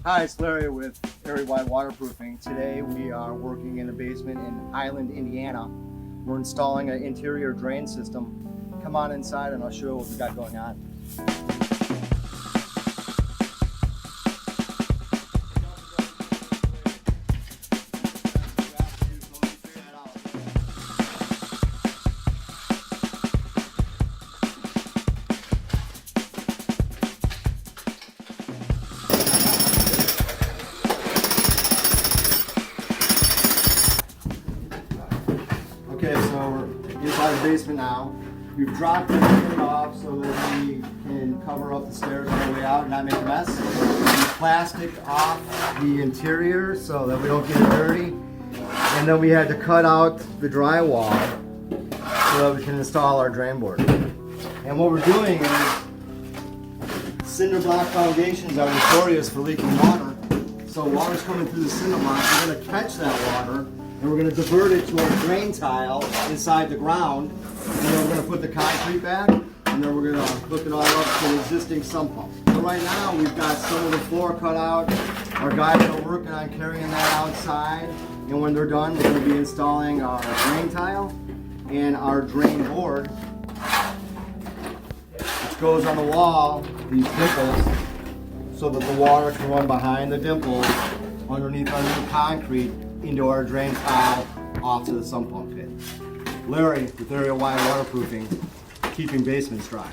Hi, it's Larry with Areawide Waterproofing. Today we are working in a basement in Highland, Indiana. We're installing an interior drain system. Come on inside and I'll show you what we got going on. Okay, so we're inside the basement now. We've dropped everything off so that we can cover up the stairs on the way out and not make a mess. We plastic off the interior so that we don't get it dirty. And then we had to cut out the drywall so that we can install our drain board. And what we're doing is cinder-block foundations are notorious for leaking water. So water's coming through the cinder block. We're going to catch that water and we're going to divert it to our drain tile inside the ground, and then we're going to put the concrete back, and then we're going to hook it all up to the existing sump pump. So right now we've got some of the floor cut out. Our guys are working on carrying that outside, and when they're done we're going to be installing our drain tile and our drain board, which goes on the wall, these dimples, so that the water can run behind the dimples underneath our new concrete into our drain tile off to the sump pump pit. Larry with Areawide Waterproofing, keeping basements dry.